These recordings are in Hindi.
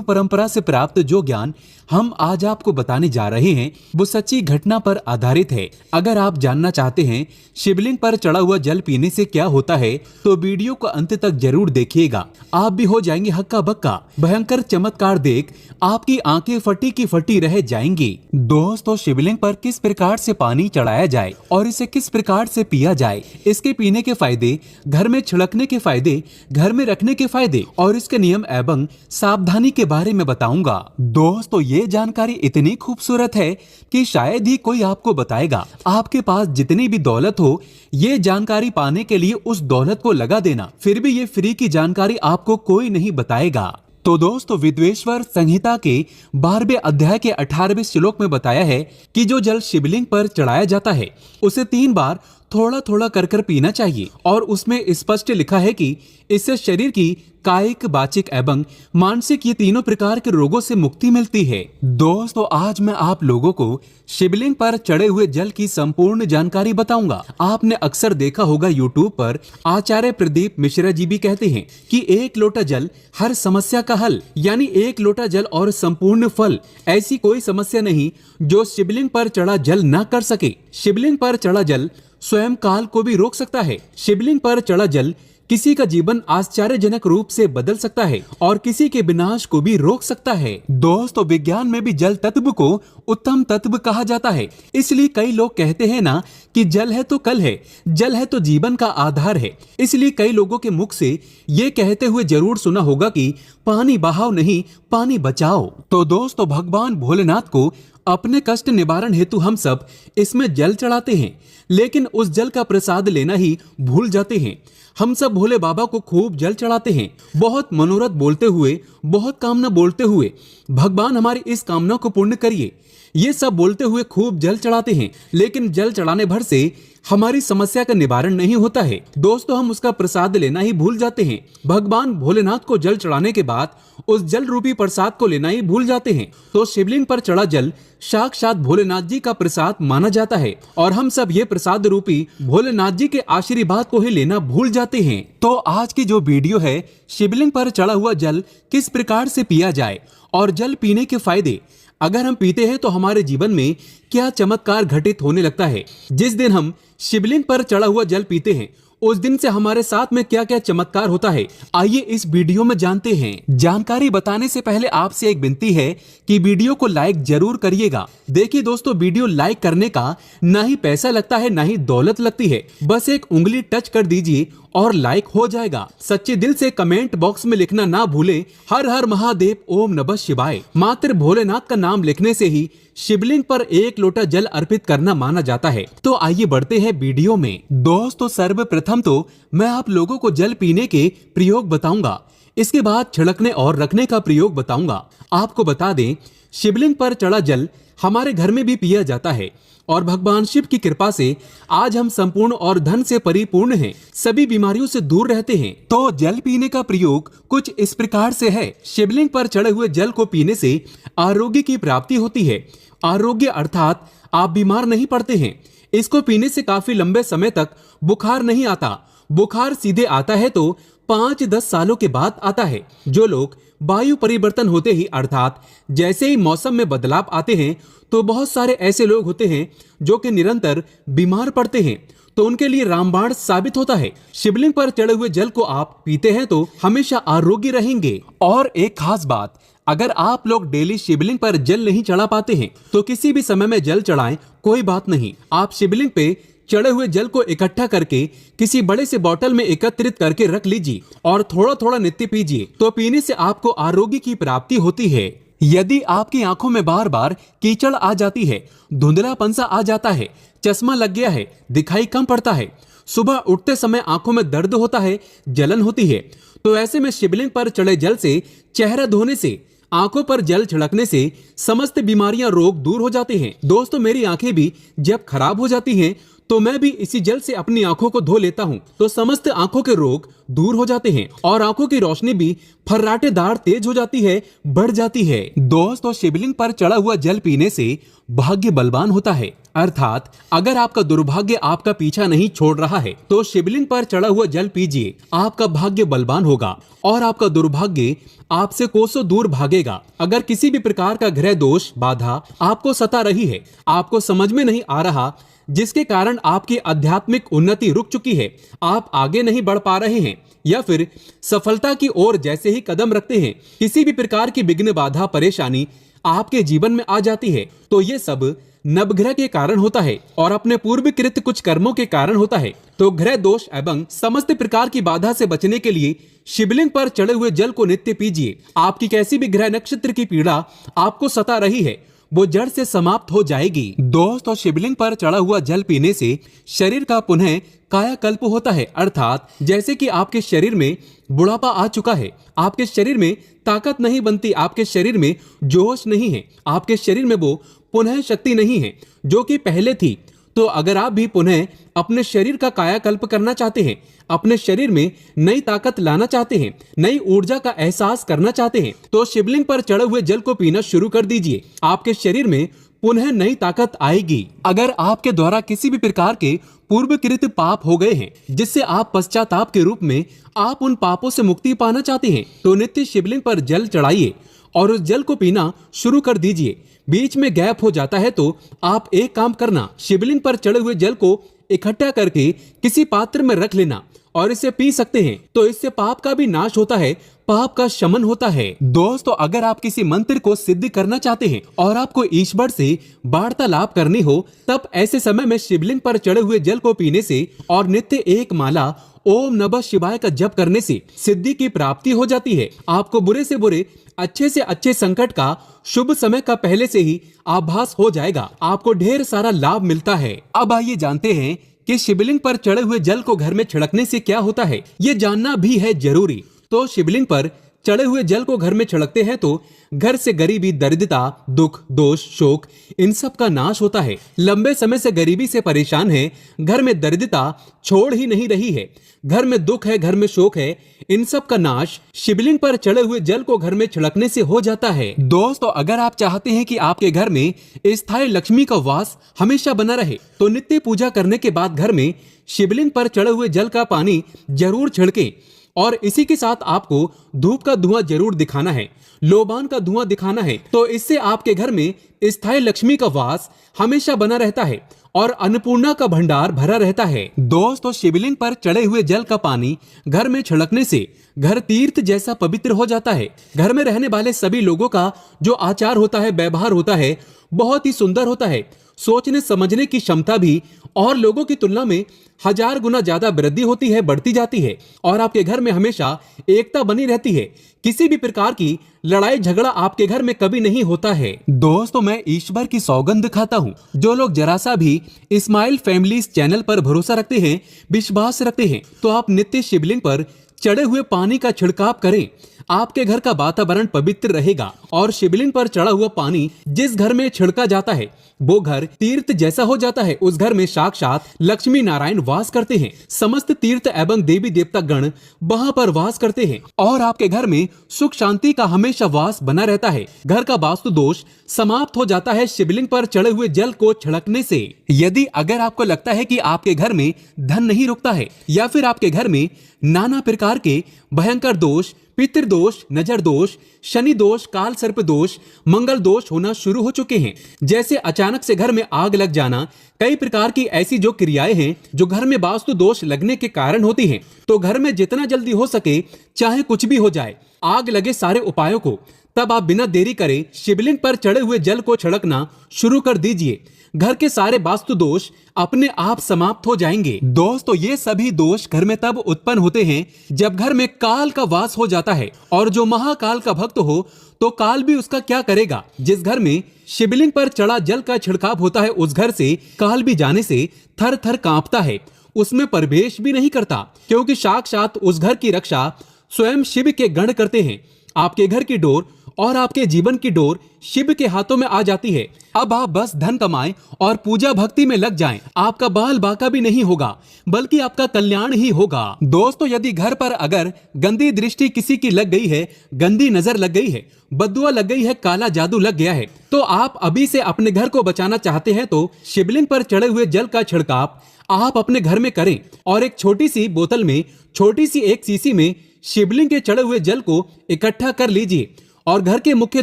परंपरा से प्राप्त जो ज्ञान हम आज आपको बताने जा रहे हैं वो सच्ची घटना पर आधारित है। अगर आप जानना चाहते हैं शिवलिंग पर चढ़ा हुआ जल पीने से क्या होता है तो वीडियो को अंत तक जरूर देखिएगा। आप भी हो जाएंगे हक्का बक्का। भयंकर चमत्कार देख आपकी आंखें फटी की फटी रह जाएंगी। दोस्तों, शिवलिंग पर किस प्रकार से पानी चढ़ाया जाए और इसे किस प्रकार से पिया जाए, इसके पीने के फायदे, घर में छिड़कने के फायदे, घर में रखने के फायदे और इसके नियम एवं सावधानी के बारे में बताऊंगा। दोस्तों, ये जानकारी इतनी खूबसूरत है कि शायद ही कोई आपको बताएगा। आपके पास जितनी भी दौलत हो, ये जानकारी पाने के लिए उस दौलत को लगा देना, फिर भी ये फ्री की जानकारी आपको कोई नहीं बताएगा। तो दोस्तों, विद्वेश्वर संहिता के 12वें अध्याय के 18वें श्लोक में बताया है कि जो जल शिवलिंग पर चढ़ाया जाता है उसे 3 बार थोड़ा थोड़ा कर पीना चाहिए और उसमें स्पष्ट लिखा है कि इससे शरीर की कायिक, वाचिक एवं मानसिक ये तीनों प्रकार के रोगों से मुक्ति मिलती है। दोस्तों, आज मैं आप लोगों को शिवलिंग पर चढ़े हुए जल की संपूर्ण जानकारी बताऊंगा। आपने अक्सर देखा होगा यूट्यूब पर आचार्य प्रदीप मिश्रा जी भी कहते हैं कि 1 लोटा जल हर समस्या का हल, यानी 1 लोटा जल और संपूर्ण फल। ऐसी कोई समस्या नहीं जो शिवलिंग पर चढ़ा जल न कर सके। शिवलिंग पर चढ़ा जल स्वयं काल को भी रोक सकता है। शिवलिंग पर चढ़ा जल किसी का जीवन आश्चर्यजनक रूप से बदल सकता है और किसी के विनाश को भी रोक सकता है। दोस्तों, विज्ञान में भी जल तत्व को उत्तम तत्व कहा जाता है। इसलिए कई लोग कहते हैं ना कि जल है तो कल है, जल है तो जीवन का आधार है। इसलिए कई लोगों के मुख से ये कहते हुए जरूर सुना होगा कि पानी बहाओ नहीं, पानी बचाओ। तो दोस्तों, भगवान भोलेनाथ को अपने कष्ट निवारण हेतु हम सब इसमें जल चढ़ाते हैं, लेकिन उस जल का प्रसाद लेना ही भूल जाते हैं। हम सब भोले बाबा को खूब जल चढ़ाते हैं, बहुत मनोरथ बोलते हुए, बहुत कामना बोलते हुए, भगवान हमारी इस कामना को पूर्ण करिए, ये सब बोलते हुए खूब जल चढ़ाते हैं। लेकिन जल चढ़ाने भर से हमारी समस्या का निवारण नहीं होता है। दोस्तों, हम उसका प्रसाद लेना ही भूल जाते हैं। भगवान भोलेनाथ को जल चढ़ाने के बाद उस जल रूपी प्रसाद को लेना ही भूल जाते हैं। तो शिवलिंग पर चढ़ा जल साक्षात भोलेनाथ जी का प्रसाद माना जाता है और हम सब ये प्रसाद रूपी भोलेनाथ जी के आशीर्वाद को ही लेना भूल जाते हैं। तो आज की जो वीडियो है, शिवलिंग पर चढ़ा हुआ जल किस प्रकार से पिया जाए और जल पीने के फायदे, अगर हम पीते हैं तो हमारे जीवन में क्या चमत्कार घटित होने लगता है। जिस दिन हम शिवलिंग पर चढ़ा हुआ जल पीते हैं उस दिन से हमारे साथ में क्या क्या चमत्कार होता है, आइए इस वीडियो में जानते हैं। जानकारी बताने से पहले आपसे एक विनती है कि वीडियो को लाइक जरूर करिएगा। देखिए दोस्तों, वीडियो लाइक करने का ना ही पैसा लगता है ना ही दौलत लगती है, बस एक उंगली टच कर दीजिए और लाइक हो जाएगा। सच्चे दिल से कमेंट बॉक्स में लिखना ना भूले, हर हर महादेव, ओम नमः शिवाय। मात्र भोलेनाथ का नाम लिखने से ही शिवलिंग पर 1 लोटा जल अर्पित करना माना जाता है। तो आइए बढ़ते हैं वीडियो में। दोस्तों, सर्वप्रथम तो मैं आप लोगों को जल पीने के प्रयोग बताऊंगा, इसके बाद छिड़कने और रखने का प्रयोग बताऊंगा। आपको बता दें, शिवलिंग पर चढ़ा जल हमारे घर में भी पिया जाता है और भगवान शिव की कृपा से आज हम संपूर्ण और धन से परिपूर्ण हैं, सभी बीमारियों से दूर रहते हैं। तो जल पीने का प्रयोग कुछ इस प्रकार से है। शिवलिंग पर चढ़े हुए जल को पीने से आरोग्य की प्राप्ति होती है। आरोग्य अर्थात आप बीमार नहीं पड़ते हैं। इसको पीने से काफी लंबे समय तक बुखार नहीं आता। बुखार सीधे आता है तो 5-10 सालों के बाद आता है। जो लोग वायु परिवर्तन होते ही अर्थात जैसे ही मौसम में बदलाव आते हैं तो बहुत सारे ऐसे लोग होते हैं जो कि निरंतर बीमार पड़ते हैं, तो उनके लिए रामबाण साबित होता है। शिवलिंग पर चढ़े हुए जल को आप पीते हैं तो हमेशा आरोग्य रहेंगे। और एक खास बात, अगर आप लोग डेली शिवलिंग पर जल नहीं चढ़ा पाते हैं तो किसी भी समय में जल चढ़ाएं, कोई बात नहीं। आप शिवलिंग पे चढ़े हुए जल को इकट्ठा करके किसी बड़े से बोतल में एकत्रित करके रख लीजिए और थोड़ा थोड़ा नित्य पीजिए। तो पीने से आपको आरोग्य की प्राप्ति होती है। यदि आपकी आंखों में बार बार कीचड़ आ जाती है, धुंधलापन सा आ जाता है, चश्मा लग गया है, दिखाई कम पड़ता है, सुबह उठते समय आंखों में दर्द होता है, जलन होती है, तो ऐसे में शिवलिंग पर चढ़े जल से चेहरा धोने से, आंखों पर जल छिड़कने से समस्त बीमारियां, रोग दूर हो जाते हैं। दोस्तों, मेरी आंखें भी जब खराब हो जाती हैं तो मैं भी इसी जल से अपनी आंखों को धो लेता हूँ, तो समस्त आंखों के रोग दूर हो जाते हैं और आंखों की रोशनी भी फर्राटेदार तेज हो जाती है, बढ़ जाती है। दोस्तों, शिवलिंग पर चढ़ा हुआ जल पीने से भाग्य बलवान होता है। अर्थात अगर आपका दुर्भाग्य आपका पीछा नहीं छोड़ रहा है तो शिवलिंग पर चढ़ा हुआ जल पीजिए, आपका भाग्य बलवान होगा और आपका दुर्भाग्य आपसे कोसों दूर भागेगा। अगर किसी भी प्रकार का ग्रह दोष बाधा आपको सता रही है, आपको समझ में नहीं आ रहा, जिसके कारण आपकी आध्यात्मिक उन्नति रुक चुकी है, आप आगे नहीं बढ़ पा रहे हैं या फिर सफलता की ओर जैसे ही कदम रखते हैं किसी भी प्रकार की विघ्न बाधा परेशानी आपके जीवन में आ जाती है, तो ये सब नवग्रह के कारण होता है और अपने पूर्वकृत कुछ कर्मों के कारण होता है। तो ग्रह दोष एवं समस्त प्रकार की बाधा से बचने के लिए शिवलिंग पर चढ़े हुए जल को नित्य पीजिए। आपकी कैसी भी ग्रह नक्षत्र की पीड़ा आपको सता रही है, वो जड़ से समाप्त हो जाएगी। दोस्तों, शिवलिंग पर चढ़ा हुआ जल पीने से शरीर का पुनः कायाकल्प होता है। अर्थात जैसे कि आपके शरीर में बुढ़ापा आ चुका है, आपके शरीर में ताकत नहीं बनती, आपके शरीर में जोश नहीं है, आपके शरीर में वो पुनः शक्ति नहीं है जो कि पहले थी। तो अगर आप भी पुनः अपने शरीर का कायाकल्प करना चाहते हैं, अपने शरीर में नई ताकत लाना चाहते हैं, नई ऊर्जा का एहसास करना चाहते हैं, तो शिवलिंग पर चढ़े हुए जल को पीना शुरू कर दीजिए। आपके शरीर में पुनः नई ताकत आएगी। अगर आपके द्वारा किसी भी प्रकार के पूर्वकृत पाप हो गए हैं जिससे आप पश्चाताप के रूप में आप उन पापों से मुक्ति पाना चाहते हैं, तो नित्य शिवलिंग पर जल चढ़ाइए और उस जल को पीना शुरू कर दीजिए। बीच में गैप हो जाता है तो आप एक काम करना, शिवलिंग पर चढ़े हुए जल को इकट्ठा करके किसी पात्र में रख लेना और इसे पी सकते हैं। तो इससे पाप का भी नाश होता है, पाप का शमन होता है। दोस्तों, अगर आप किसी मंत्र को सिद्ध करना चाहते हैं और आपको ईश्वर से वार्तालाप करनी हो, तब ऐसे समय में शिवलिंग पर चढ़े हुए जल को पीने से और नित्य एक माला ओम नमः शिवाय का जप करने से सिद्धि की प्राप्ति हो जाती है। आपको बुरे से बुरे, अच्छे से अच्छे संकट का शुभ समय का पहले से ही आभास हो जाएगा, आपको ढेर सारा लाभ मिलता है। अब आइए जानते हैं कि शिवलिंग पर चढ़े हुए जल को घर में छिड़कने से क्या होता है, ये जानना भी है जरूरी। तो शिवलिंग पर चढ़े हुए जल को घर में छिड़कते हैं तो घर से गरीबी, दरिद्रता, दुख, दोष, शोक, इन सब का नाश होता है। लंबे समय से गरीबी से परेशान है, घर में दरिद्रता छोड़ ही नहीं रही है, घर में दुख है, घर में शोक है, इन सब का नाश शिवलिंग पर चढ़े हुए जल को घर में छिड़कने से हो जाता है। दोस्तों, अगर आप चाहते हैं कि आपके घर में स्थायी लक्ष्मी का वास हमेशा बना रहे, तो नित्य पूजा करने के बाद घर में शिवलिंग पर चढ़े हुए जल का पानी जरूर छिड़कें और इसी के साथ आपको धूप का धुआं जरूर दिखाना है, लोबान का धुआं दिखाना है। तो इससे आपके घर में स्थायी लक्ष्मी का वास हमेशा बना रहता है और अन्नपूर्णा का भंडार भरा रहता है। दोस्तों, शिवलिंग पर चढ़े हुए जल का पानी घर में छिड़कने से घर तीर्थ जैसा पवित्र हो जाता है। घर में रहने वाले सभी लोगों का जो आचार होता है, व्यवहार होता है, बहुत ही सुंदर होता है। सोचने समझने की क्षमता भी और लोगों की तुलना में 1000 गुना ज्यादा वृद्धि होती है, बढ़ती जाती है और आपके घर में हमेशा एकता बनी रहती है। किसी भी प्रकार की लड़ाई झगड़ा आपके घर में कभी नहीं होता है। दोस्तों, मैं ईश्वर की सौगंध खाता हूँ, जो लोग जरा सा भी इस्माइल फैमिली चैनल पर भरोसा रखते हैं, विश्वास रखते हैं, तो आप नित्य शिवलिंग पर चढ़े हुए पानी का छिड़काव करें। आपके घर का वातावरण पवित्र रहेगा और शिवलिंग पर चढ़ा हुआ पानी जिस घर में छिड़का जाता है वो घर तीर्थ जैसा हो जाता है। उस घर में साक्षात लक्ष्मी नारायण वास करते हैं। समस्त तीर्थ एवं देवी देवता गण वहां पर वास करते हैं और आपके घर में सुख शांति का हमेशा वास बना रहता है। घर का वास्तु दोष समाप्त हो जाता है शिवलिंग पर चढ़े हुए जल को छिड़कने से। यदि अगर आपको लगता है कि आपके घर में धन नहीं रुकता है या फिर आपके घर में नाना प्रकार के भयंकर दोष, पितृदोष, नजर दोष, शनि दोष, काल सर्प दोष, मंगल दोष होना शुरू हो चुके हैं, जैसे अचानक से घर में आग लग जाना, कई प्रकार की ऐसी जो क्रियाएं हैं जो घर में वास्तु दोष लगने के कारण होती हैं, तो घर में जितना जल्दी हो सके, चाहे कुछ भी हो जाए, आग लगे सारे उपायों को, तब आप बिना देरी करे शिवलिंग पर चढ़े हुए जल को छिड़कना शुरू कर दीजिए। घर के सारे वास्तु दोष अपने आप समाप्त हो जाएंगे। दोस्तों, ये सभी दोष घर में तब उत्पन्न होते हैं जब घर में काल का वास हो जाता है और जो महाकाल का भक्त हो तो काल भी उसका क्या करेगा। जिस घर में शिवलिंग पर चढ़ा जल का छिड़काव होता है उस घर से काल भी जाने से थर थर कांपता है, उसमें प्रवेश भी नहीं करता, क्योंकि साक्षात उस घर की रक्षा स्वयं शिव के गण करते हैं। आपके घर की डोर और आपके जीवन की डोर शिव के हाथों में आ जाती है। अब आप बस धन कमाएं और पूजा भक्ति में लग जाएं। आपका बाल बाका भी नहीं होगा, बल्कि आपका कल्याण ही होगा। दोस्तों, यदि घर पर अगर गंदी दृष्टि किसी की लग गई है, गंदी नजर लग गई है, बद्दुआ लग गई है, काला जादू लग गया है, तो आप अभी से अपने घर को बचाना चाहते हैं तो शिवलिंग पर चढ़े हुए जल का छिड़काव आप अपने घर में करें और एक छोटी सी बोतल में, छोटी सी एक सीसी में शिवलिंग के चढ़े हुए जल को इकट्ठा कर लीजिए और घर के मुख्य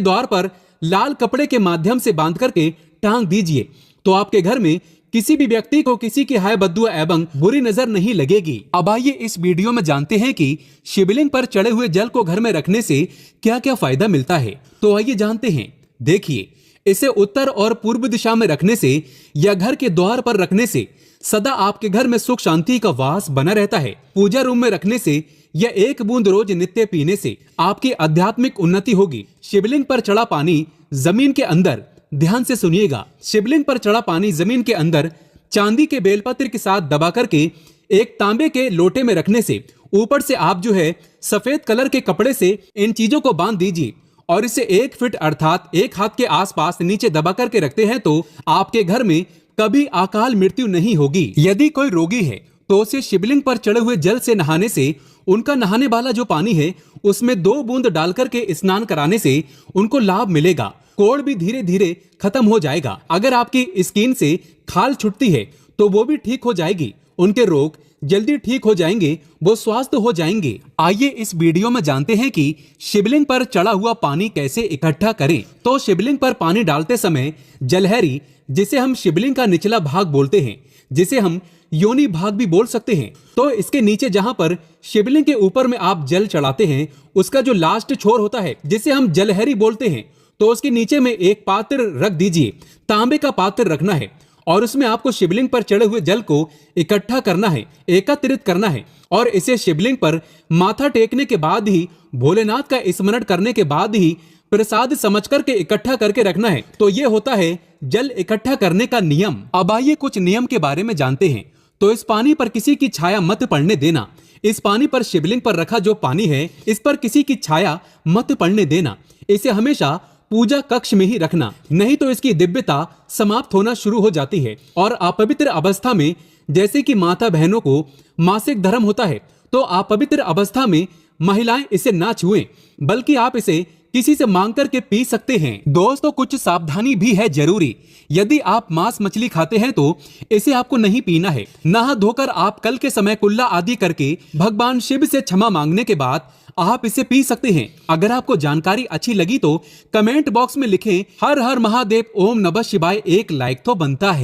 द्वार पर लाल कपड़े के माध्यम से बांध करके टांग दीजिए। तो आपके घर में किसी भी व्यक्ति को किसी की हाय बद्दुआ एवं बुरी नजर नहीं लगेगी। अब आइए इस वीडियो में जानते हैं कि शिवलिंग पर चढ़े हुए जल को घर में रखने से क्या क्या फायदा मिलता है। तो आइए जानते हैं। देखिए, इसे उत्तर और पूर्व दिशा में रखने से या घर के द्वार पर रखने से सदा आपके घर में सुख शांति का वास बना रहता है। पूजा रूम में रखने से या एक बूंद रोज नित्य पीने से आपकी आध्यात्मिक उन्नति होगी। शिवलिंग पर चढ़ा पानी जमीन के अंदर, ध्यान से सुनिएगा, शिवलिंग पर चढ़ा पानी जमीन के अंदर चांदी के बेलपत्र के साथ दबा करके एक तांबे के लोटे में रखने से ऊपर से आप जो है सफेद कलर के कपड़े से इन चीजों को बांध दीजिए और इसे 1 फीट अर्थात 1 हाथ के आसपास नीचे दबा करके रखते हैं तो आपके घर में कभी अकाल मृत्यु नहीं होगी। यदि कोई रोगी है तो उसे शिवलिंग पर चढ़े हुए जल से नहाने से, उनका नहाने वाला जो पानी है उसमें 2 बूंद डाल करके स्नान कराने से उनको लाभ मिलेगा। कोढ़ भी धीरे धीरे खत्म हो जाएगा। अगर आपकी स्किन से खाल छुटती है तो वो भी ठीक हो जाएगी। उनके रोग जल्दी ठीक हो जाएंगे, वो स्वस्थ हो जाएंगे। आइए इस वीडियो में जानते हैं कि शिवलिंग पर चढ़ा हुआ पानी कैसे इकट्ठा करें। तो शिवलिंग पर पानी डालते समय जलहरी, जिसे हम शिवलिंग का निचला भाग बोलते हैं, जिसे हम योनि भाग भी बोल सकते हैं, तो इसके नीचे जहां पर शिवलिंग के ऊपर में आप जल चढ़ाते हैं उसका जो लास्ट छोर होता है जिसे हम जलहरी बोलते हैं, तो उसके नीचे में एक पात्र रख दीजिए। तांबे का पात्र रखना है और उसमें आपको शिवलिंग पर चढ़े हुए जल को इकट्ठा करना है, एकत्रित करना है और इसे शिवलिंग पर माथा टेकने के बाद ही, भोलेनाथ का स्मरण करने के बाद ही प्रसाद समझ करके इकट्ठा करके रखना है। तो ये होता है जल इकट्ठा करने का नियम। अब आइए कुछ नियम के बारे में जानते हैं। तो इस पानी पर किसी की छाया मत पड़ने देना। इस पानी पर, शिवलिंग पर रखा जो पानी है, इस पर किसी की छाया मत पड़ने देना। इसे हमेशा पूजा कक्ष में ही रखना, नहीं तो इसकी दिव्यता समाप्त होना शुरू हो जाती है और अपवित्र अवस्था में, जैसे कि माता बहनों को मासिक धर्म होता है, तो अपवित्र अवस्था में महिलाएं इसे ना छुएं, बल्कि आप इसे किसी से मांग करके पी सकते हैं। दोस्तों, कुछ सावधानी भी है जरूरी। यदि आप मांस मछली खाते हैं तो इसे आपको नहीं पीना है। नहा धोकर आप कल के समय कुल्ला आदि करके भगवान शिव से क्षमा मांगने के बाद आप इसे पी सकते हैं। अगर आपको जानकारी अच्छी लगी तो कमेंट बॉक्स में लिखें हर हर महादेव, ओम नमः शिवाय, एक लाइक तो बनता है।